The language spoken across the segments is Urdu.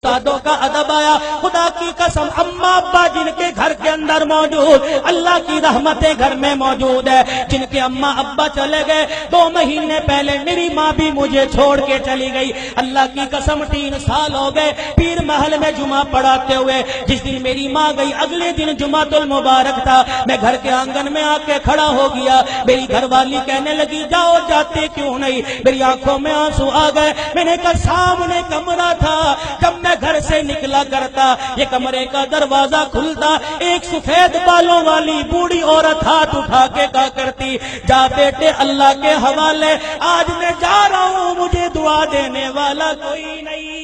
استادوں کا ادب آیا. خدا کی قسم اماں ابا جن کے گھر کے اندر موجود, اللہ کی رحمتیں گھر میں موجود ہے. جن کے اماں ابا چلے گئے 2 مہینے پہلے میری ماں بھی مجھے چھوڑ کے چلی گئی. اللہ کی قسم 3 سال ہو گئے پیر محل میں جمعہ پڑھاتے ہوئے. جس دن میری ماں گئی اگلے دن جمعہ المبارک تھا. میں گھر کے آنگن میں آ کے کھڑا ہو گیا. میری گھر والی کہنے لگی جاؤ جاتے کیوں نہیں. میری آنکھوں میں آنسو آ گئے. میں نے کہا سامنے کمرہ تھا, جب میں گھر سے نکلا کرتا یہ کمرے کا دروازہ کھلتا, ایک سفید بالوں والی بوڑھی عورت ہاتھ اٹھا کے کہا کرتی جا بیٹے اللہ کے حوالے, آج میں جا رہا ہوں مجھے دعا دینے والا کوئی نہیں.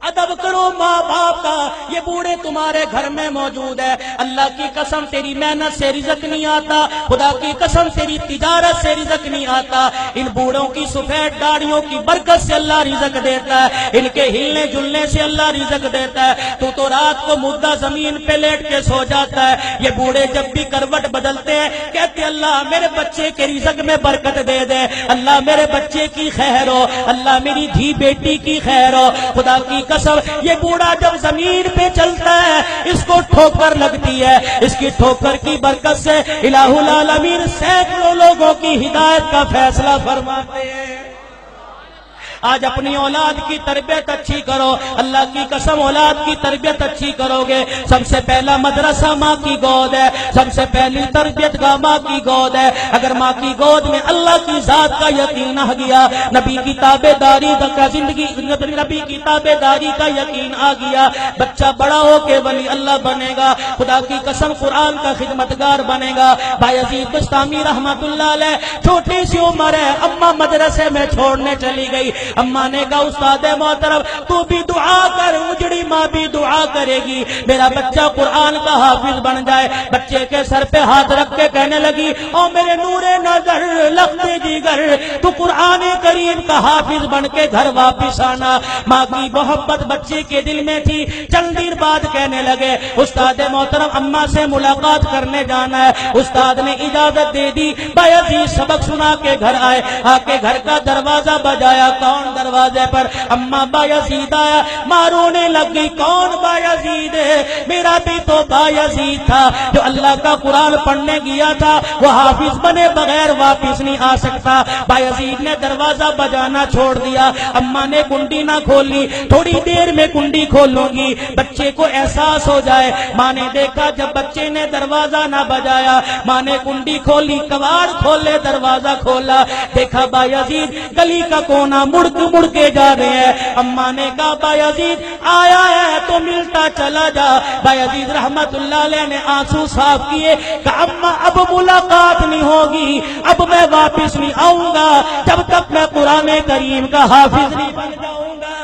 ادب کرو ماں باپ کا. یہ بوڑھے تمہارے گھر میں موجود ہے. اللہ کی قسم تیری محنت سے رزق نہیں آتا, خدا کی قسم تیری تجارت سے رزق نہیں آتا. ان بوڑھوں کی سفید داڑھیوں کی برکت سے اللہ رزق دیتا ہے, ان کے ہلنے جلنے سے اللہ رزق دیتا ہے. تو رات کو مردہ زمین پہ لیٹ کے سو جاتا ہے. یہ بوڑھے جب بھی کروٹ بدلتے ہیں کہتے اللہ میرے بچے کے رزق میں برکت دے دے, اللہ میرے بچے کی خیر ہو, اللہ میری دھی بیٹی کی خیر ہو. خدا کی قسم یہ بوڑھا جب زمین پہ چلتا ہے اس کو ٹھوکر لگتی ہے. اس کی ٹھوکر کی برکت سے الہ العالمین سینکڑوں لوگوں کی ہدایت کا فیصلہ فرماتے ہیں. آج اپنی اولاد کی تربیت اچھی کرو. اللہ کی قسم اولاد کی تربیت اچھی کرو گے. سب سے پہلا مدرسہ ماں کی گود ہے, سب سے پہلی تربیت گاہ ماں کی گود ہے. اگر ماں کی گود میں اللہ کی ذات کا یقین آ گیا, نبی کی تابعداری کا زندگی, نبی کی تابعداری کا یقین آ گیا, بچہ بڑا ہو کے ولی اللہ بنے گا. خدا کی قسم قرآن کا خدمتگار بنے گا. بایزید بستامی رحمت اللہ علیہ چھوٹی سی عمر ہے, اماں مدرسے میں چھوڑنے چلی گئی. اماں نے کہا استاد محترم تو بھی دعا کر, اجڑی ماں بھی دعا کرے گی میرا بچہ قرآن کا حافظ بن جائے. بچے کے سر پہ ہاتھ رکھ کے کہنے لگی او میرے نور نظر لخت جگر تو قرآن کریم کا حافظ بن کے گھر واپس آنا. ماں کی محبت بچے کے دل میں تھی. چند دیر بعد کہنے لگے استاد محترم اماں سے ملاقات کرنے جانا ہے. استاد نے اجازت دے دی. بایزید سبق سنا کے گھر آئے, آ کے گھر کا دروازہ بجایا. کون دروازے پر؟ اماں بایزید آیا. ماں رونے لگی کون بایزید ہے؟ میرا بھی تو بایزید تھا جو اللہ کا قرآن پڑھنے گیا تھا, وہ حافظ بنے بغیر واپس نہیں آ سکتا. بایزید نے دروازہ بجانا چھوڑ دیا. اماں نے کنڈی نہ کھولی, تھوڑی دیر میں کنڈی کھولوں گی بچے کو احساس ہو جائے. ماں نے دیکھا جب بچے نے دروازہ نہ بجایا, ماں نے کنڈی کھولی, کواڑ کھولے, دروازہ کھولا, دیکھا بایزید گلی کا کونا مڑ کے جا رہے ہیں. اماں نے کہا بایزید آیا ہے تو ملتا چلا جا. بایزید رحمت اللہ علیہ نے آنسو صاف کیے, کہا اماں اب ملاقات نہیں ہوگی, اب میں واپس نہیں آؤں گا جب تک میں قرآن کریم کا حافظ نہیں بن جاؤں گا.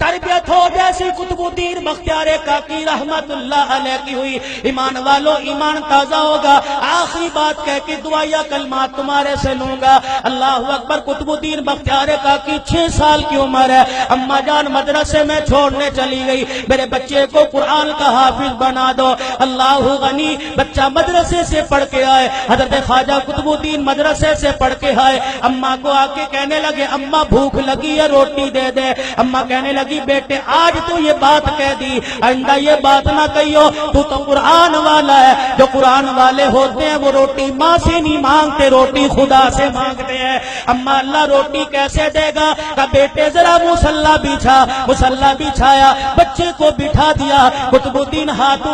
تربیت ہو جیسی قطب الدین بختیار کاکی رحمت اللہ علیہ کی ہوئی. ایمان والو ایمان تازہ ہوگا. آخری بات کہہ کے دعائیا کلمات تمہارے سے لوں گا. اللہ اکبر. قطب الدین بختیار کاکی 6 سال کی عمر ہے. اماں جان مدرسے میں چھوڑنے چلی گئی, میرے بچے کو قرآن کا حافظ بنا دو. اللہ غنی. بچہ مدرسے سے پڑھ کے آئے, حضرت خواجہ قطب الدین مدرسے سے پڑھ کے آئے. اماں کو آ کے کہنے لگے اماں بھوک لگی ہے روٹی دے دے. اماں کہنے لگی بیٹے آج تو یہ بات کہہ دی, آئندہ یہ بات نہ کہیو, تو قرآن والا ہے. جو قرآن والے ہوتے ہیں وہ روٹی ماں سے نہیں مانگتے, روٹی خدا سے مانگتے ہیں. اماں اللہ روٹی کیسے دے گا؟ کہ بیٹے ذرا مصلی بچھا. مصلی بچھایا, بچے کو بٹھا دیا. قطب الدین ہاتھ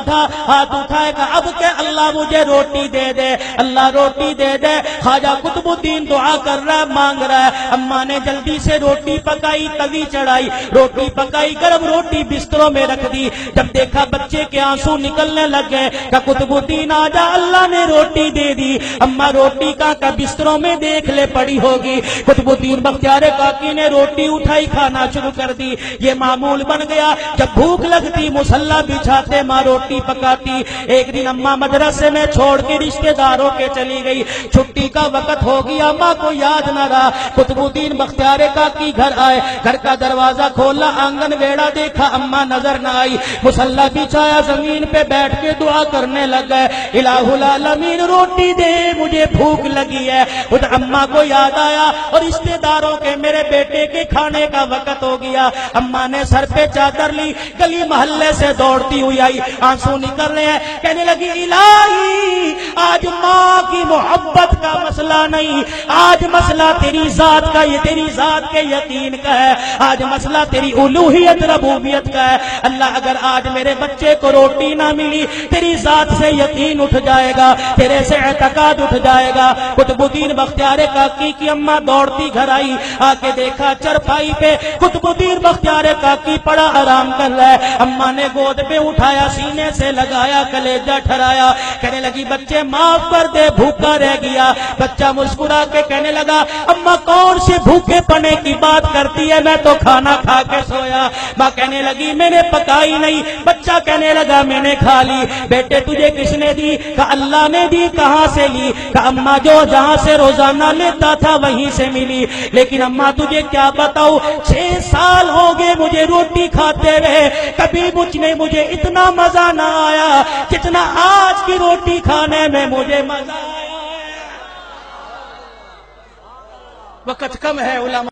اٹھائے کہ اب کہ اللہ مجھے روٹی دے دے, اللہ روٹی دے دے. خواجہ قطب الدین دعا کر رہا ہے, مانگ رہا ہے. اماں نے جلدی سے روٹی پکائی, توی چڑھائی, روٹی پکائی, گرم روٹی بستروں میں رکھ دی. جب دیکھا بچے کے آنسو نکلنے لگے کہ قطب الدین آجا اللہ نے روٹی دے دی. اماں روٹی کا بستروں میں دیکھ لے پڑی ہوگی. قطب الدین بختیار کاکی نے روٹی اٹھائی, کھانا شروع کر دی. یہ معمول بن گیا, جب بھوک لگتی مصلی بچھاتے, ماں روٹی پکاتی. ایک دن اماں مدرسے میں چھوڑ کے رشتہ داروں کے چلی گئی. چھٹی کا وقت ہو گیا, ماں کو یاد نہ رہا. قطب الدین بختیار کاکی گھر آئے, گھر کا دروازہ کھولا, آنگن ویڑا دیکھ دیکھا اماں نظر نہ آئی، مصلی بچھایا، زمین پہ بیٹھ کے دعا کرنے لگ گئے، الہ العالمین روٹی دے مجھے بھوک لگی ہے۔ خود اماں کو یاد آیا اور رشتے داروں کے میرے بیٹے کے کھانے کا وقت ہو گیا۔ اماں نے سر پہ چادر لی، گلی محلے سے دوڑتی ہوئی آئی، آنسو نکل رہے ہیں، کہنے لگی الہی آج ماں کی محبت کا مسئلہ نہیں، آج مسئلہ تیری ذات کا، یہ تیری ذات کے یقین کا ہے، آج مسئلہ تیری الوہیت ربوبیت کا ہے۔ اللہ اگر آج میرے بچے کو روٹی نہ ملی، تیری ذات سے یقین اٹھ جائے گا، تیرے سے اعتقاد اٹھ جائے گا۔ قطب الدین بختیار کاکی کی اماں دوڑتی گھر آئی، آ کے دیکھا چرپائی پہ قطب الدین بختیار کاکی پڑا آرام کر رہا ہے۔ اماں نے گود پہ اٹھایا، سینے سے لگایا، کلیجہ ٹھرایا، کہنے لگی بچے معاف کر دے، بھوکا رہ گیا۔ بچہ مسکرا کے کہنے لگا اماں کون سے بھوکے پنے کی بات کرتی ہے، میں تو کھانا کھا کے سویا۔ ماں کہنے لگی میں نے پکائی نہیں، بچہ کہنے لگا میں نے کھا لی۔ بیٹے تجھے کس نے دی؟ کہا اللہ نے دی۔ کہاں سے لی؟ کہا اماں جو جہاں سے روزانہ لیتا تھا وہیں سے ملی، لیکن اماں تجھے کیا بتاؤ 6 سال ہو گئے مجھے روٹی کھاتے رہے، کبھی مجھے اتنا مزہ نہ آیا جتنا آج کی روٹی کھانے میں مجھے مزہ آیا ہے۔ وقت کم ہے علماء